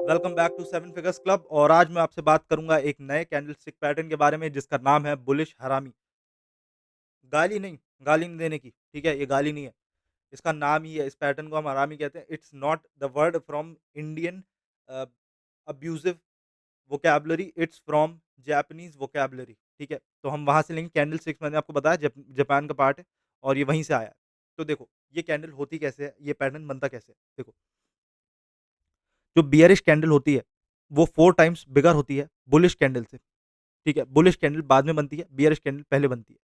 Welcome back to seven figures club और आज मैं आपसे बात करूंगा एक नए कैंडलस्टिक पैटर्न के बारे में जिसका नाम है बुलिश हरामी। गाली नहीं देने की, ठीक है? ये गाली नहीं है। इसका नाम ही है, इस पैटर्न को हम हरामी कहते हैं। It's not the word from Indian abusive vocabulary, it's from Japanese vocabulary, ठीक है? तो हम वहां से लेंगे। कैंडल स्टिक्स मैंने आपको बताया जापान का पार्ट है और ये वहीं से आया है। तो देखो, ये कैंडल होती कैसे है, ये पैटर्न बनता कैसे है। देखो, जो बियरिश कैंडल होती है वो 4 टाइम्स बिगर होती है बुलिश कैंडल से, ठीक है? बुलिश कैंडल बाद में बनती है, बियरिश कैंडल पहले बनती है।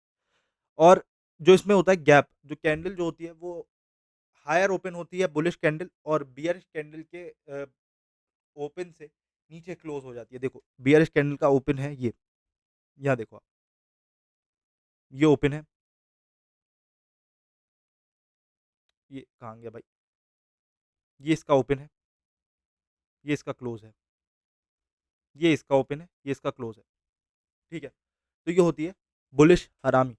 और जो इसमें होता है गैप, जो कैंडल जो होती है वो हायर ओपन होती है बुलिश कैंडल, और बियरिश कैंडल के ओपन से नीचे क्लोज हो जाती है। देखो, बियरिश कैंडल का ओपन है ये, यहाँ देखो आप, ये ओपन है, ये कहाँ गया भाई, ये इसका ओपन है, ये इसका क्लोज है, ये इसका ओपन है, ये इसका क्लोज है, ठीक है? तो ये होती है बुलिश हरामी।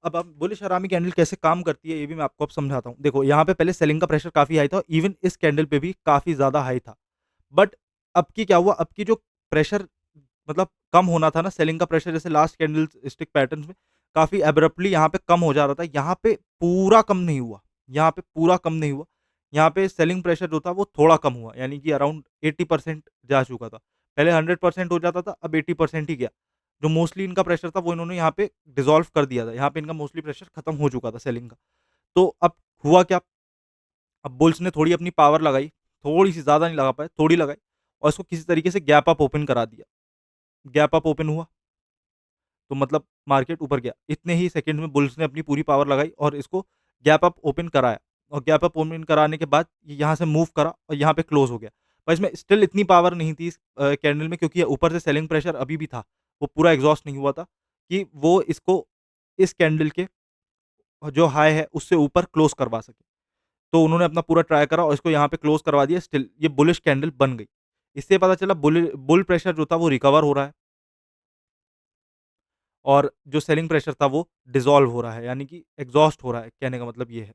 अब हम बुलिश हरामी कैंडल कैसे काम करती है ये भी मैं आपको अब समझाता हूँ। देखो, यहाँ पे पहले सेलिंग का प्रेशर काफ़ी हाई था, इवन इस कैंडल पे भी काफ़ी ज़्यादा हाई था। बट अब की क्या हुआ, अब की जो प्रेशर मतलब कम होना था ना, सेलिंग का प्रेशर जैसे लास्ट कैंडल स्टिक पैटर्न्स में काफ़ी एब्रप्टली यहाँ पे कम हो जा रहा था, यहाँ पे पूरा कम नहीं हुआ, यहाँ पे पूरा कम नहीं हुआ। यहाँ पे सेलिंग प्रेशर जो था वो थोड़ा कम हुआ, यानी कि अराउंड 80% जा चुका था। पहले 100% हो जाता था, अब 80% ही गया। जो मोस्टली इनका प्रेशर था वो इन्होंने यहाँ पे डिसॉल्व कर दिया था, यहाँ पे इनका मोस्टली प्रेशर खत्म हो चुका था सेलिंग का। तो अब हुआ क्या, अब बुल्स ने थोड़ी अपनी पावर लगाई, थोड़ी-सी, ज़्यादा नहीं लगा पाए, थोड़ी लगाई और इसको किसी तरीके से गैप अप ओपन करा दिया। गैप अप ओपन हुआ, तो मतलब मार्केट ऊपर गया। इतने ही सेकंड में बुल्स ने अपनी पूरी पावर लगाई और इसको गैप अप ओपन कराया, और गैप अप ओपन कराने के बाद ये यहाँ से मूव करा और यहाँ पे क्लोज़ हो गया। पर इसमें स्टिल इतनी पावर नहीं थी इस कैंडल में, क्योंकि ये ऊपर से सेलिंग प्रेशर अभी भी था, वो पूरा एग्ज़ॉस्ट नहीं हुआ था कि वो इसको इस कैंडल के जो हाई है उससे ऊपर क्लोज़ करवा सके। तो उन्होंने अपना पूरा ट्राई करा और इसको यहाँ पे क्लोज़ करवा दिया, स्टिल ये बुलिश कैंडल बन गई। इससे पता चला बुल प्रेशर जो था वो रिकवर हो रहा है, और जो सेलिंग प्रेशर था वो डिसॉल्व हो रहा है, यानी कि एग्ज़ॉस्ट हो रहा है, कहने का मतलब ये है।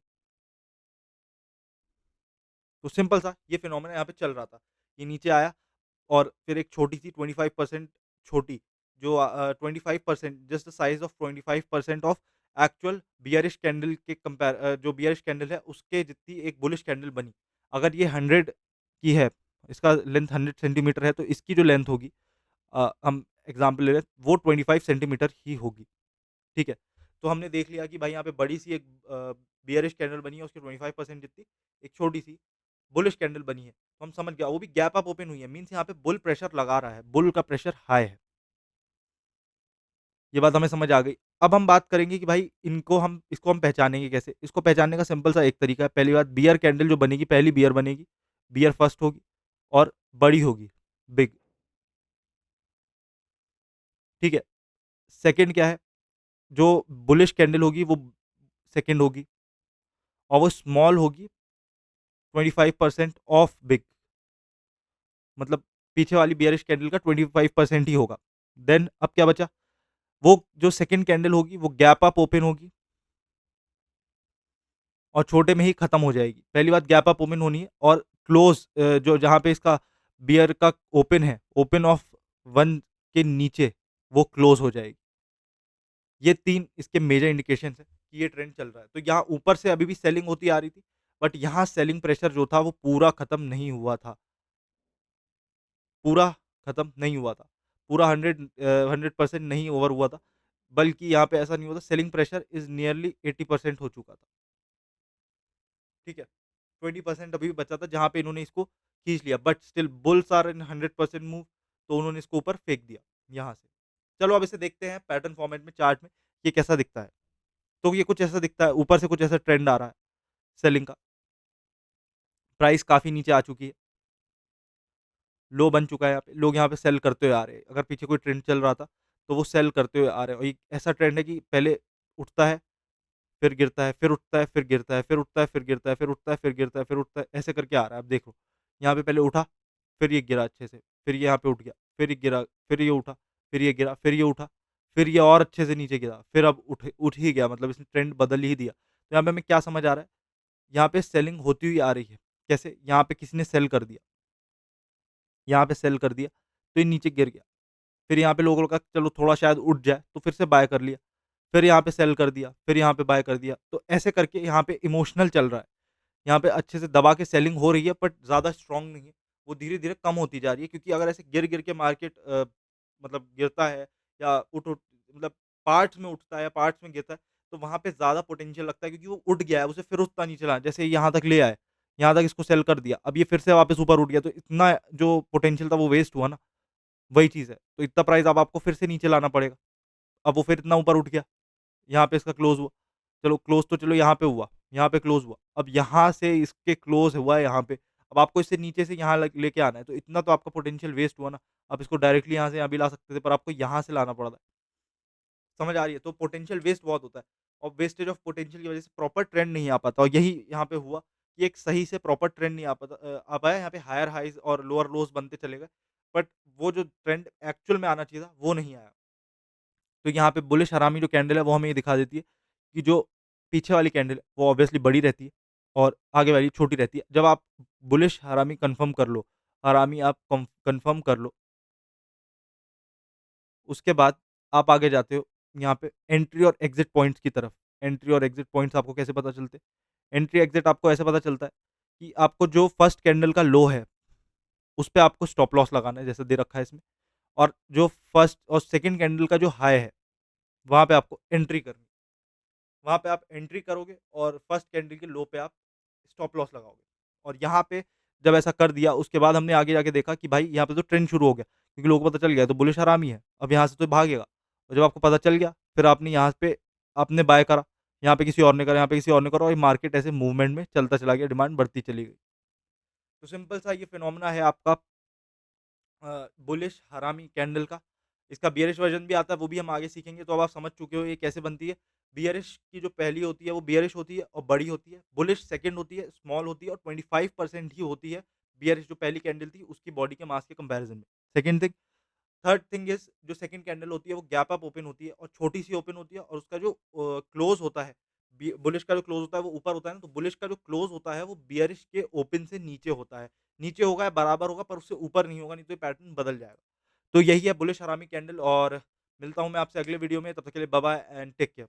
तो सिंपल सा ये फिनोमेना यहाँ पे चल रहा था। ये नीचे आया और फिर एक छोटी-सी 25% छोटी, जो 25% just the size of 25% of actual bearish candle के जो बियरिश कैंडल है उसके जितनी एक बुलिश कैंडल बनी। अगर ये 100 की है, इसका लेंथ 100 सेंटीमीटर है, तो इसकी जो लेंथ होगी, हम एग्ज़ाम्पल ले रहे हैं, वो 25 सेंटीमीटर ही होगी, ठीक है? तो हमने देख लिया कि भाई यहाँ पे बड़ी-सी एक बियरिश कैंडल बनी है, उसके 25% जितनी, एक छोटी-सी बुलिश कैंडल बनी है। तो हम समझ गया, वो भी गैप अप ओपन हुई है, मीन्स यहाँ पे बुल प्रेशर लगा रहा है, बुल का प्रेशर हाई है। ये बात हमें समझ आ गई। अब हम बात करेंगे कि भाई इसको हम पहचानेंगे कैसे? इसको पहचानने का सिंपल सा एक तरीका है। पहली बात, बियर कैंडल जो बनेगी, पहली बियर बनेगी, बियर फर्स्ट होगी और बड़ी होगी, बिग, ठीक है? सेकंड क्या है? जो बुलिश कैंडल होगी वो सेकंड होगी और वो स्मॉल होगी, 25% ऑफ बिग, मतलब पीछे वाली बियरिश कैंडल का 25% ही होगा। देन अब क्या बचा? वो जो सेकंड कैंडल होगी वो गैप अप ओपन होगी और छोटे में ही खत्म हो जाएगी। पहली बात, गैप अप ओपन होनी है और क्लोज़ जो जहाँ पे इसका बियर का ओपन है, ओपन ऑफ 1 के नीचे वो क्लोज़ हो जाएगी। ये 3 इसके मेजर इंडिकेशंस हैं कि ये ट्रेंड चल रहा है। तो यहाँ ऊपर से अभी भी सेलिंग होती आ रही थी, बट यहाँ सेलिंग प्रेशर जो था वो पूरा खत्म नहीं हुआ था। पूरा खत्म नहीं हुआ था। पूरा 100% नहीं ओवर हुआ था, बल्कि यहाँ पे ऐसा नहीं हुआ था, सेलिंग प्रेशर इज़ नियरली 80% हो चुका था, ठीक है? 20% अभी भी बचा था जहाँ पे इन्होंने इसको खींच लिया, but still bulls are in 100% move, तो उन्होंने इसको ऊपर फेंक दिया यहाँ से। चलो अब इसे देखते हैं पैटर्न फॉर्मेट में, चार्ट में ये कैसा दिखता है। तो ये कुछ ऐसा दिखता है, ऊपर से कुछ ऐसा ट्रेंड आ रहा है सेलिंग का। प्राइस काफ़ी नीचे आ चुकी है, लो बन चुका है यहाँ पे, लोग यहाँ पे सेल करते हुए आ रहे हैं। अगर पीछे कोई ट्रेंड चल रहा था, तो वो सेल करते हुए आ रहे हैं, और ये ऐसा ट्रेंड है कि पहले उठता है, फिर गिरता है, फिर उठता है, फिर गिरता है, फिर उठता है, फिर गिरता है, फिर उठता है, फिर गिरता है, फिर उठता है, ऐसे करके आ रहा है। अब देखो, यहाँ पे पहले उठा, फिर ये गिरा अच्छे से, फिर ये यहाँ पे उठ गया, फिर ये गिरा, फिर ये उठा, फिर ये गिरा, फिर ये उठा, फिर ये और अच्छे से नीचे गिरा, फिर अब उठ ही गया, मतलब इसने ट्रेंड बदल ही दिया। तो यहाँ पे हमें क्या समझ आ रहा है? यहाँ पे सेलिंग होती हुई आ रही है। कैसे? यहाँ पे किसी ने सेल कर दिया। यहाँ पे सेल कर दिया, तो ये नीचे गिर गया। फिर यहाँ पे लोगों का चलो थोड़ा शायद उठ जाए, तो फिर से बाय कर लिया। फिर यहाँ पे सेल कर दिया, फिर यहाँ पे बाय कर दिया। तो ऐसे करके यहाँ पे इमोशनल चल रहा है। यहाँ पे अच्छे से दबा के सेलिंग हो रही है बट ज़्यादा स्ट्रॉन्ग नहीं है। वो धीरे-धीरे कम होती जा रही है क्योंकि अगर ऐसे गिर-गिर के मार्केट मतलब गिरता है या उठ-उठ मतलब पार्ट्स में उठता है या पार्ट्स में गिरता है, तो वहाँ पे ज़्यादा पोटेंशियल लगता है क्योंकि वो उठ गया है, उसे फिर उतना नीचे लाना जैसे यहाँ तक ले आए, यहाँ तक इसको सेल कर दिया, अब ये फिर से वापस ऊपर उठ गया, तो इतना जो पोटेंशियल था वो वेस्ट हुआ ना, वही चीज़ है। तो इतना प्राइस अब आपको फिर से नीचे लाना पड़ेगा। अब वो फिर इतना ऊपर उठ गया, यहाँ पे इसका क्लोज़ हुआ। चलो क्लोज़ तो चलो यहाँ पे हुआ, यहाँ पे क्लोज़ हुआ। अब यहाँ से इसके क्लोज़ हुआ है यहाँ पे, अब आपको इससे नीचे से यहाँ ल लेके आना है, तो इतना तो आपका पोटेंशियल वेस्ट हुआ ना। आप इसको डायरेक्टली यहाँ से यहाँ भी ला सकते थे, पर आपको यहाँ से लाना पड़ रहा है। समझ आ रही है? तो पोटेंशियल वेस्ट बहुत होता है और वेस्टेज ऑफ पोटेंशियल की वज़ह से प्रॉपर ट्रेंड नहीं आ पाता और यही यहाँ पे हुआ कि एक सही से प्रॉपर ट्रेंड नहीं आ पाया। यहाँ पे हायर हाइज़ और लोअर लोज़ बनते चले गए, बट वो जो ट्रेंड एक्चुअल में आना चाहिए था, वो नहीं आया। तो यहाँ पे बुलिश हरामी जो कैंडल है वो हमें ये दिखा देती है कि जो पीछे वाली कैंडल है वो ऑब्वियसली बड़ी रहती है और आगे वाली छोटी रहती है। जब आप बुलिश हरामी कन्फर्म कर लो, हरामी आप कन्फर्म कर लो, उसके बाद आप आगे जाते हो यहाँ पे एंट्री और एग्ज़िट पॉइंट्स की तरफ। एंट्री और एग्ज़िट पॉइंट्स आपको कैसे पता चलते हैं? एंट्री एग्ज़िट आपको ऐसे पता चलता है कि आपको जो फर्स्ट कैंडल का लो है, उस पे आपको स्टॉप लॉस लगाना है जैसे दे रखा है इसमें और जो फर्स्ट और सेकंड कैंडल का जो हाई है, वहाँ पे आपको एंट्री करनी है। वहाँ पे आप एंट्री करोगे और फर्स्ट कैंडल के लो पे आप स्टॉप लॉस लगाओगे। और यहाँ पे जब ऐसा कर दिया उसके बाद हमने आगे जाके देखा कि भाई यहाँ पे तो ट्रेंड शुरू हो गया क्योंकि लोगों को पता चल गया तो बुलिश हरामी है। अब यहाँ से तो भागेगा और जब आपको पता चल गया फिर आपने यहाँ पे आपने बाय करा, यहाँ पे किसी और ने करा, यहाँ पे किसी और ने करा और ये मार्केट ऐसे मूवमेंट में चलता चला गया, डिमांड बढ़ती चली गई। तो सिंपल सा ये फिनोमेना है आपका बुलिश हरामी कैंडल का। इसका बियरिश वर्ज़न भी आता है, वो भी हम आगे सीखेंगे, तो अब आप समझ चुके हो ये कैसे बनती है। बियरिश की जो पहली होती है, वो बियरिश होती है और बड़ी होती है। बुलिश सेकंड होती है, स्मॉल होती है और 25% ही होती है। बियरिश जो पहली कैंडल थी, उसकी बॉडी के मास के कंपैरिज़न में। Second thing third thing is जो सेकंड कैंडल होती है वो गैप अप ओपन होती है और छोटी-सी ओपन होती है और उसका जो क्लोज़ होता है, बी बुलिश का जो क्लोज़ होता है वो ऊपर होता है ना, तो बुलिश का जो क्लोज़ होता है वो बियरिश के ओपन से नीचे होता है। नीचे होगा या बराबर होगा पर उससे ऊपर नहीं होगा, नहीं तो ये पैटर्न बदल जाएगा। तो यही है बुलिश हरामी कैंडल और मिलता हूँ मैं आपसे अगले वीडियो में, तब तक के लिए bye bye and take care.